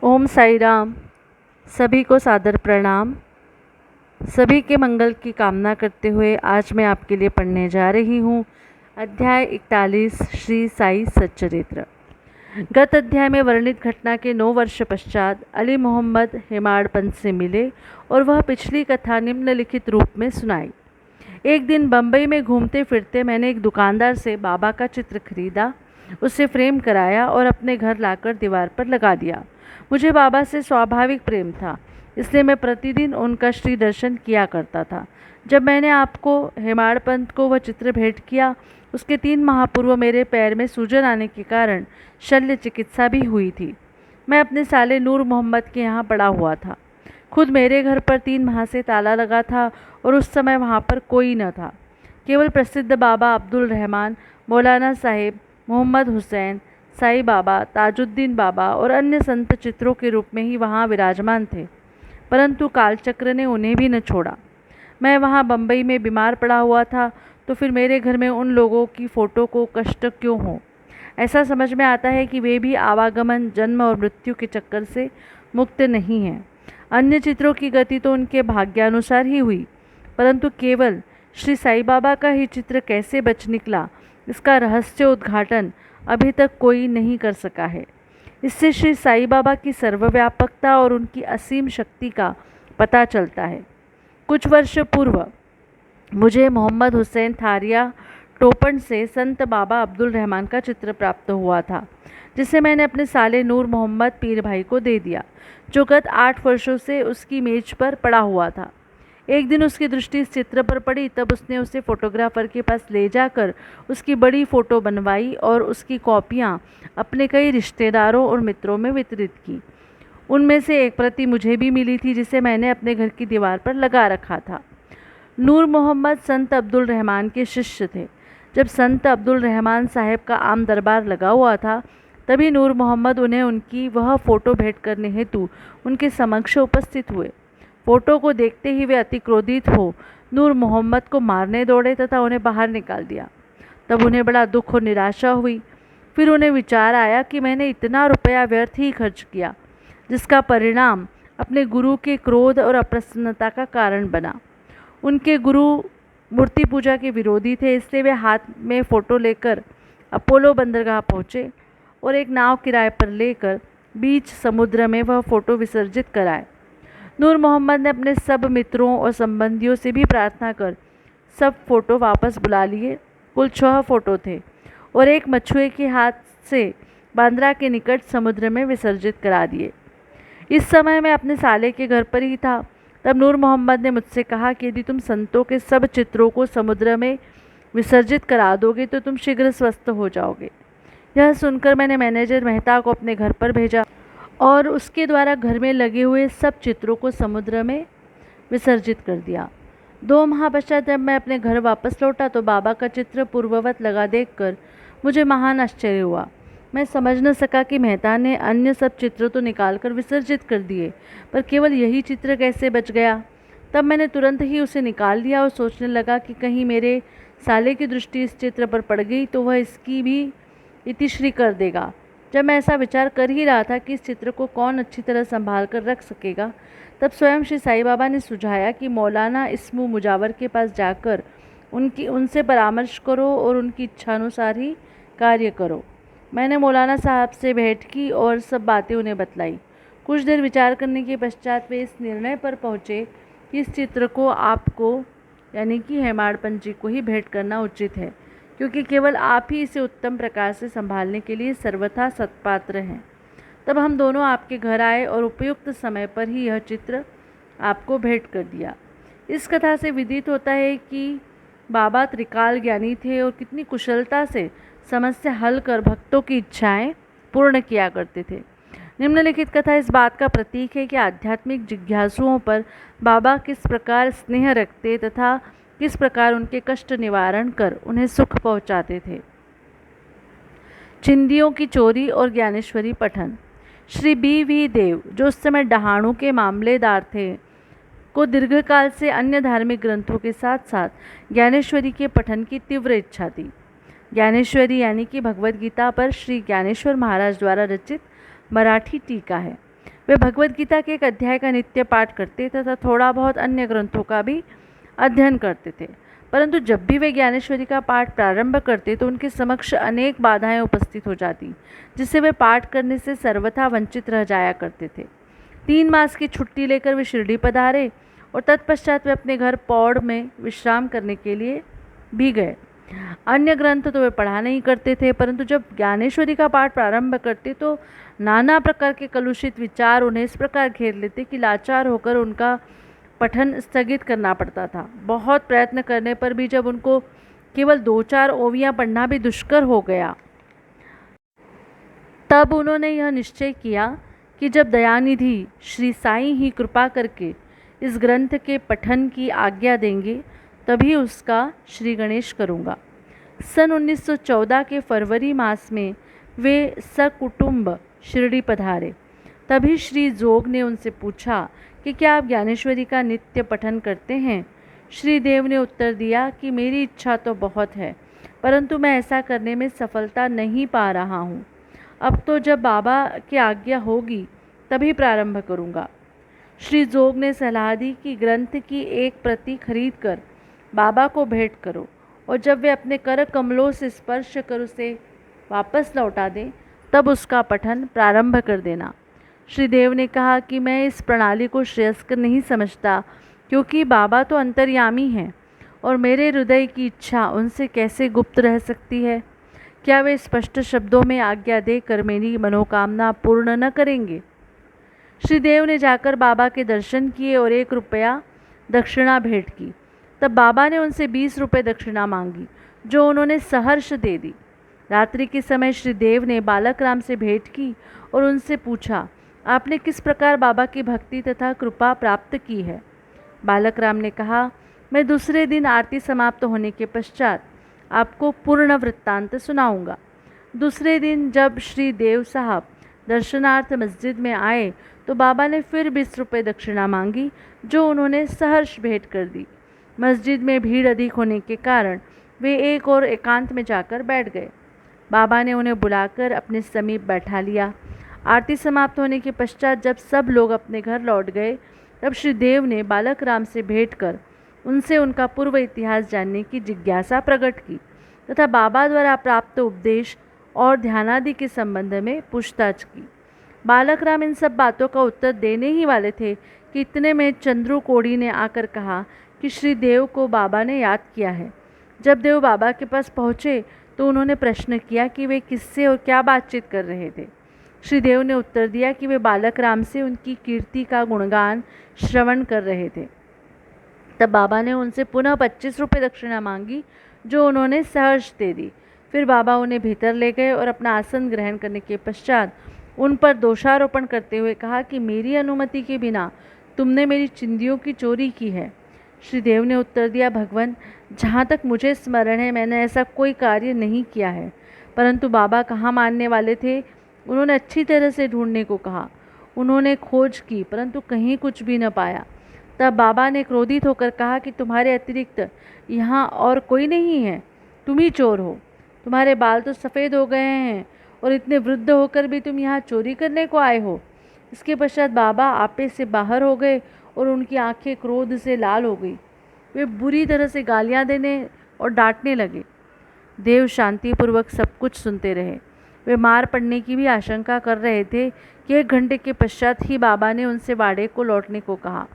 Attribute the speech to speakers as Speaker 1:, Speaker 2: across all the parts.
Speaker 1: ओम साई राम। सभी को सादर प्रणाम। सभी के मंगल की कामना करते हुए आज मैं आपके लिए पढ़ने जा रही हूँ अध्याय 41 श्री साई सच्चरित्र। गत अध्याय में वर्णित घटना के 9 वर्ष पश्चात अली मोहम्मद हेमाड़पंत से मिले और वह पिछली कथा निम्नलिखित रूप में सुनाई। एक दिन बम्बई में घूमते फिरते मैंने एक दुकानदार से बाबा का चित्र खरीदा, उसे फ्रेम कराया और अपने घर लाकर दीवार पर लगा दिया। मुझे बाबा से स्वाभाविक प्रेम था, इसलिए मैं प्रतिदिन उनका श्री दर्शन किया करता था। जब मैंने आपको हेमाड़पंत को वह चित्र भेंट किया, उसके 3 माह पूर्व मेरे पैर में सूजन आने के कारण शल्य चिकित्सा भी हुई थी। मैं अपने साले नूर मोहम्मद के यहाँ पड़ा हुआ था। खुद मेरे घर पर 3 माह से ताला लगा था और उस समय वहाँ पर कोई न था। केवल प्रसिद्ध बाबा अब्दुल रहमान, मौलाना साहेब, मोहम्मद हुसैन, साई बाबा, ताजुद्दीन बाबा और अन्य संत चित्रों के रूप में ही वहाँ विराजमान थे, परंतु कालचक्र ने उन्हें भी न छोड़ा। मैं वहाँ बम्बई में बीमार पड़ा हुआ था, तो फिर मेरे घर में उन लोगों की फ़ोटो को कष्ट क्यों हो। ऐसा समझ में आता है कि वे भी आवागमन, जन्म और मृत्यु के चक्कर से मुक्त नहीं हैं। अन्य चित्रों की गति तो उनके भाग्यानुसार ही हुई, परंतु केवल श्री साई बाबा का ही चित्र कैसे बच निकला, इसका रहस्य उद्घाटन अभी तक कोई नहीं कर सका है। इससे श्री साई बाबा की सर्वव्यापकता और उनकी असीम शक्ति का पता चलता है। कुछ वर्ष पूर्व मुझे मोहम्मद हुसैन थारिया टोपन से संत बाबा अब्दुल रहमान का चित्र प्राप्त हुआ था, जिसे मैंने अपने साले नूर मोहम्मद पीर भाई को दे दिया, जो गत 8 वर्षों से उसकी मेज पर पड़ा हुआ था। एक दिन उसकी दृष्टि इस चित्र पर पड़ी, तब उसने उसे फोटोग्राफर के पास ले जाकर उसकी बड़ी फ़ोटो बनवाई और उसकी कॉपियाँ अपने कई रिश्तेदारों और मित्रों में वितरित की। उनमें से एक प्रति मुझे भी मिली थी, जिसे मैंने अपने घर की दीवार पर लगा रखा था। नूर मोहम्मद संत अब्दुल रहमान के शिष्य थे। जब संत अब्दुल रहमान साहब का आम दरबार लगा हुआ था, तभी नूर मोहम्मद उन्हें उनकी वह फ़ोटो भेंट करने हेतु उनके समक्ष उपस्थित हुए। फ़ोटो को देखते ही वे अति क्रोधित हो नूर मोहम्मद को मारने दौड़े तथा उन्हें बाहर निकाल दिया। तब उन्हें बड़ा दुख और निराशा हुई। फिर उन्हें विचार आया कि मैंने इतना रुपया व्यर्थ ही खर्च किया, जिसका परिणाम अपने गुरु के क्रोध और अप्रसन्नता का कारण बना। उनके गुरु मूर्ति पूजा के विरोधी थे, इसलिए वे हाथ में फ़ोटो लेकर अपोलो बंदरगाह पहुँचे और एक नाव किराए पर लेकर बीच समुद्र में वह फ़ोटो विसर्जित कराए। नूर मोहम्मद ने अपने सब मित्रों और संबंधियों से भी प्रार्थना कर सब फ़ोटो वापस बुला लिए। कुल 6 फ़ोटो थे और एक मछुए के हाथ से बांद्रा के निकट समुद्र में विसर्जित करा दिए। इस समय मैं अपने साले के घर पर ही था। तब नूर मोहम्मद ने मुझसे कहा कि यदि तुम संतों के सब चित्रों को समुद्र में विसर्जित करा दोगे तो तुम शीघ्र स्वस्थ हो जाओगे। यह सुनकर मैंने मैनेजर मेहता को अपने घर पर भेजा और उसके द्वारा घर में लगे हुए सब चित्रों को समुद्र में विसर्जित कर दिया। 2 माह पश्चात जब मैं अपने घर वापस लौटा तो बाबा का चित्र पूर्ववत लगा देखकर मुझे महान आश्चर्य हुआ। मैं समझ न सका कि मेहता ने अन्य सब चित्र तो निकालकर विसर्जित कर दिए, पर केवल यही चित्र कैसे बच गया। तब मैंने तुरंत ही उसे निकाल दिया और सोचने लगा कि कहीं मेरे साले की दृष्टि इस चित्र पर पड़ गई तो वह इसकी भी इतिश्री कर देगा। जब मैं ऐसा विचार कर ही रहा था कि इस चित्र को कौन अच्छी तरह संभाल कर रख सकेगा, तब स्वयं श्री साई बाबा ने सुझाया कि मौलाना इस्मू मुजावर के पास जाकर उनसे परामर्श करो और उनकी इच्छानुसार ही कार्य करो। मैंने मौलाना साहब से भेंट की और सब बातें उन्हें बतलाई। कुछ देर विचार करने के पश्चात वे इस निर्णय पर पहुँचे कि इस चित्र को आपको यानी कि हेमाड़पंत जी को ही भेंट करना उचित है, क्योंकि केवल आप ही इसे उत्तम प्रकार से संभालने के लिए सर्वथा सत्पात्र हैं। तब हम दोनों आपके घर आए और उपयुक्त समय पर ही यह चित्र आपको भेंट कर दिया। इस कथा से विदित होता है कि बाबा त्रिकाल ज्ञानी थे और कितनी कुशलता से समस्या हल कर भक्तों की इच्छाएं पूर्ण किया करते थे। निम्नलिखित कथा इस बात का प्रतीक है कि आध्यात्मिक जिज्ञासुओं पर बाबा किस प्रकार स्नेह रखते तथा किस प्रकार उनके कष्ट निवारण कर उन्हें सुख पहुंचाते थे। चिंदियों की चोरी और ज्ञानेश्वरी पठन। श्री बी.वी. देव, जो उस समय डहाणू के मामलेदार थे, को दीर्घकाल से अन्य धार्मिक ग्रंथों के साथ साथ ज्ञानेश्वरी के पठन की तीव्र इच्छा थी। ज्ञानेश्वरी यानी कि भगवद गीता पर श्री ज्ञानेश्वर महाराज द्वारा रचित मराठी टीका है। वे भगवद गीता के एक अध्याय का नित्य पाठ करते तथा थोड़ा बहुत अन्य ग्रंथों का भी अध्ययन करते थे। परंतु जब भी वे ज्ञानेश्वरी का पाठ प्रारंभ करते तो उनके समक्ष अनेक बाधाएं उपस्थित हो जाती, जिससे वे पाठ करने से सर्वथा वंचित रह जाया करते थे। 3 मास की छुट्टी लेकर वे शिरडी पधारे और तत्पश्चात वे अपने घर पौड़ में विश्राम करने के लिए भी गए। अन्य ग्रंथ तो वे पढ़ा नहीं करते थे, परंतु जब ज्ञानेश्वरी का पाठ प्रारंभ करते तो नाना प्रकार के कलुषित विचार उन्हें इस प्रकार घेर लेते कि लाचार होकर उनका पठन स्थगित करना पड़ता था। बहुत प्रयत्न करने पर भी जब उनको केवल 2-4 ओवियां पढ़ना भी दुष्कर हो गया, तब उन्होंने यह निश्चय किया कि जब दयानिधि श्री साईं ही कृपा करके इस ग्रंथ के पठन की आज्ञा देंगे तभी उसका श्री गणेश करूँगा। सन 1914 के फरवरी मास में वे सकुटुंब शिरडी पधारे। तभी श्री जोग ने उनसे पूछा कि क्या आप ज्ञानेश्वरी का नित्य पठन करते हैं? श्री देव ने उत्तर दिया कि मेरी इच्छा तो बहुत है, परंतु मैं ऐसा करने में सफलता नहीं पा रहा हूँ। अब तो जब बाबा की आज्ञा होगी तभी प्रारंभ करूँगा। श्री जोग ने सलाह दी कि ग्रंथ की एक प्रति खरीद कर बाबा को भेंट करो और जब वे अपने कर कमलों से स्पर्श कर उसे वापस लौटा दें तब उसका पठन प्रारंभ कर देना। श्री देव ने कहा कि मैं इस प्रणाली को श्रेयस्कर नहीं समझता, क्योंकि बाबा तो अंतर्यामी हैं और मेरे हृदय की इच्छा उनसे कैसे गुप्त रह सकती है। क्या वे स्पष्ट शब्दों में आज्ञा देकर मेरी मनोकामना पूर्ण न करेंगे? श्री देव ने जाकर बाबा के दर्शन किए और 1 रुपया दक्षिणा भेंट की। तब बाबा ने उनसे 20 रुपये दक्षिणा मांगी, जो उन्होंने सहर्ष दे दी। रात्रि के समय श्री देव ने बालक राम से भेंट की और उनसे पूछा, आपने किस प्रकार बाबा की भक्ति तथा कृपा प्राप्त की है? बालक राम ने कहा, मैं दूसरे दिन आरती समाप्त होने के पश्चात आपको पूर्ण वृत्तांत सुनाऊंगा। दूसरे दिन जब श्री देव साहब दर्शनार्थ मस्जिद में आए तो बाबा ने फिर 20 रुपये दक्षिणा मांगी, जो उन्होंने सहर्ष भेंट कर दी। मस्जिद में भीड़ अधिक होने के कारण वे एक और एकांत में जाकर बैठ गए। बाबा ने उन्हें बुलाकर अपने समीप बैठा लिया। आरती समाप्त होने के पश्चात जब सब लोग अपने घर लौट गए तब श्री देव ने बालक राम से भेंट कर उनसे उनका पूर्व इतिहास जानने की जिज्ञासा प्रकट की तथा बाबा द्वारा प्राप्त उपदेश और ध्यानादि के संबंध में पूछताछ की। बालक राम इन सब बातों का उत्तर देने ही वाले थे कि इतने में चंद्रू कोड़ी ने आकर कहा कि श्री देव को बाबा ने याद किया है। जब देव बाबा के पास पहुँचे तो उन्होंने प्रश्न किया कि वे किससे और क्या बातचीत कर रहे थे। श्री देव ने उत्तर दिया कि वे बालक राम से उनकी कीर्ति का गुणगान श्रवण कर रहे थे। तब बाबा ने उनसे पुनः 25 रुपये दक्षिणा मांगी, जो उन्होंने सहर्ष दे दी। फिर बाबा उन्हें भीतर ले गए और अपना आसन ग्रहण करने के पश्चात उन पर दोषारोपण करते हुए कहा कि मेरी अनुमति के बिना तुमने मेरी चिंदियों की चोरी की है। श्री देव ने उत्तर दिया, भगवान, जहाँ तक मुझे स्मरण है मैंने ऐसा कोई कार्य नहीं किया है। परंतु बाबा कहाँ मानने वाले थे। उन्होंने अच्छी तरह से ढूंढने को कहा। उन्होंने खोज की परंतु कहीं कुछ भी न पाया। तब बाबा ने क्रोधित होकर कहा कि तुम्हारे अतिरिक्त यहाँ और कोई नहीं है, तुम ही चोर हो। तुम्हारे बाल तो सफ़ेद हो गए हैं और इतने वृद्ध होकर भी तुम यहाँ चोरी करने को आए हो। इसके पश्चात बाबा आपे से बाहर हो गए और उनकी आंखें क्रोध से लाल हो गई। वे बुरी तरह से गालियाँ देने और डांटने लगे। देव शांतिपूर्वक सब कुछ सुनते रहे। वे मार पड़ने की भी आशंका कर रहे थे कि 1 घंटे के पश्चात ही बाबा ने उनसे वाड़े को लौटने को कहा।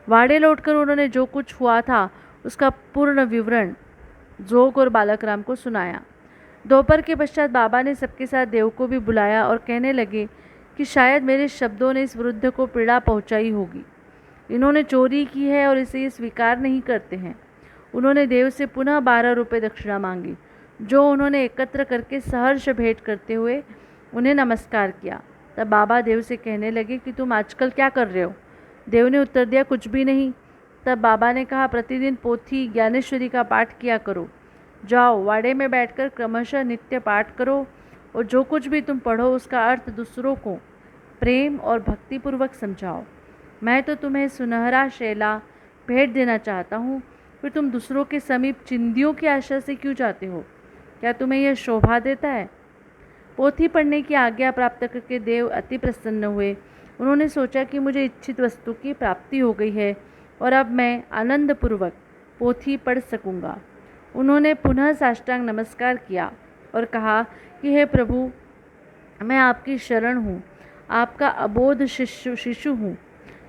Speaker 1: वाड़े लौटकर उन्होंने जो कुछ हुआ था उसका पूर्ण विवरण जोग और बालक राम को सुनाया। दोपहर के पश्चात बाबा ने सबके साथ देव को भी बुलाया और कहने लगे कि शायद मेरे शब्दों ने इस वृद्ध को पीड़ा पहुंचाई होगी। इन्होंने चोरी की है और इसे ये स्वीकार नहीं करते हैं। उन्होंने देव से पुनः 12 रुपये दक्षिणा मांगी, जो उन्होंने एकत्र करके सहर्ष भेंट करते हुए उन्हें नमस्कार किया। तब बाबा देव से कहने लगे कि तुम आजकल क्या कर रहे हो? देव ने उत्तर दिया, कुछ भी नहीं। तब बाबा ने कहा, प्रतिदिन पोथी ज्ञानेश्वरी का पाठ किया करो। जाओ वाड़े में बैठकर क्रमशः नित्य पाठ करो और जो कुछ भी तुम पढ़ो उसका अर्थ दूसरों को प्रेम और भक्तिपूर्वक समझाओ। मैं तो तुम्हें सुनहरा शैला भेंट देना चाहता हूँ, फिर तुम दूसरों के समीप चिंदियों की आशा से क्यों जाते हो? क्या तुम्हें यह शोभा देता है? पोथी पढ़ने की आज्ञा प्राप्त करके देव अति प्रसन्न हुए। उन्होंने सोचा कि मुझे इच्छित वस्तु की प्राप्ति हो गई है और अब मैं आनंदपूर्वक पोथी पढ़ सकूँगा। उन्होंने पुनः साष्टांग नमस्कार किया और कहा कि हे प्रभु, मैं आपकी शरण हूँ, आपका अबोध शिशु हूँ,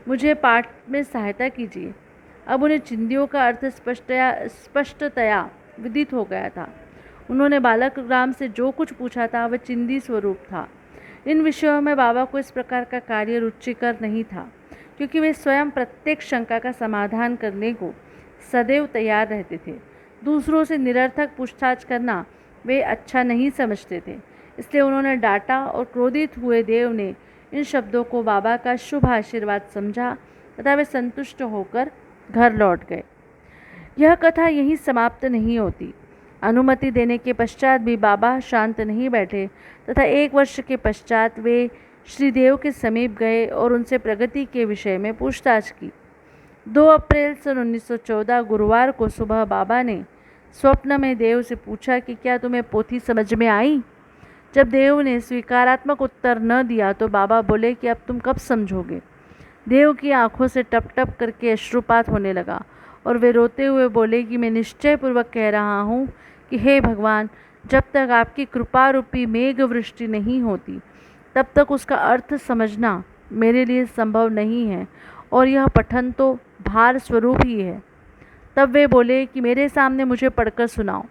Speaker 1: मुझे पाठ में सहायता कीजिए। अब उन्हें चिंदियों का अर्थ स्पष्टतया विदित हो गया था। उन्होंने बालक राम से जो कुछ पूछा था वह चिंदी स्वरूप था। इन विषयों में बाबा को इस प्रकार का कार्य रुचिकर नहीं था, क्योंकि वे स्वयं प्रत्येक शंका का समाधान करने को सदैव तैयार रहते थे। दूसरों से निरर्थक पूछताछ करना वे अच्छा नहीं समझते थे, इसलिए उन्होंने डांटा और क्रोधित हुए देव ने इन शब्दों को बाबा का शुभ आशीर्वाद समझा तथा वे संतुष्ट होकर घर लौट गए। यह कथा यहीं समाप्त नहीं होती। अनुमति देने के पश्चात भी बाबा शांत नहीं बैठे तथा 1 वर्ष के पश्चात वे श्रीदेव के समीप गए और उनसे प्रगति के विषय में पूछताछ की। 2 अप्रैल सन 1914 गुरुवार को सुबह बाबा ने स्वप्न में देव से पूछा कि क्या तुम्हें पोथी समझ में आई। जब देव ने स्वीकारात्मक उत्तर न दिया तो बाबा बोले कि अब तुम कब समझोगे। देव की आंखों से टप टप करके अश्रुपात होने लगा और वे रोते हुए बोले कि मैं निश्चयपूर्वक कह रहा हूँ कि हे भगवान, जब तक आपकी कृपा रूपी मेघ वृष्टि नहीं होती तब तक उसका अर्थ समझना मेरे लिए संभव नहीं है और यह पठन तो भार स्वरूप ही है। तब वे बोले कि मेरे सामने मुझे पढ़कर सुनाओ,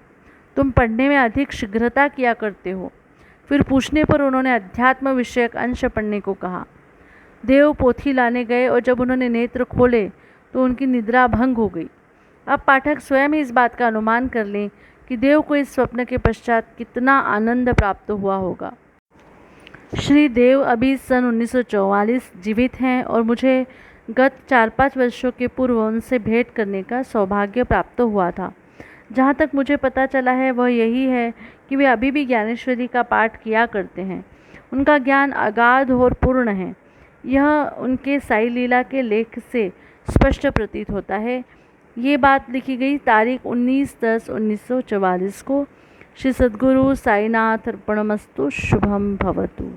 Speaker 1: तुम पढ़ने में अधिक शीघ्रता किया करते हो। फिर पूछने पर उन्होंने अध्यात्म विषयक अंश पढ़ने को कहा। देव पोथी लाने गए और जब उन्होंने नेत्र खोले तो उनकी निद्रा भंग हो गई। अब पाठक स्वयं ही इस बात का अनुमान कर लें कि देव को इस स्वप्न के पश्चात कितना आनंद प्राप्त हुआ होगा। श्री देव अभी सन 1944 जीवित हैं और मुझे गत 4-5 वर्षों के पूर्व उनसे भेंट करने का सौभाग्य प्राप्त हुआ था। जहाँ तक मुझे पता चला है वह यही है कि वे अभी भी ज्ञानेश्वरी का पाठ किया करते हैं। उनका ज्ञान अगाध और पूर्ण है। यह उनके साई लीला के लेख से स्पष्ट प्रतीत होता है। ये बात लिखी गई तारीख 19/10/1944 को। श्री सद्गुरु साईनाथ अर्पणमस्तु। शुभम भवतु।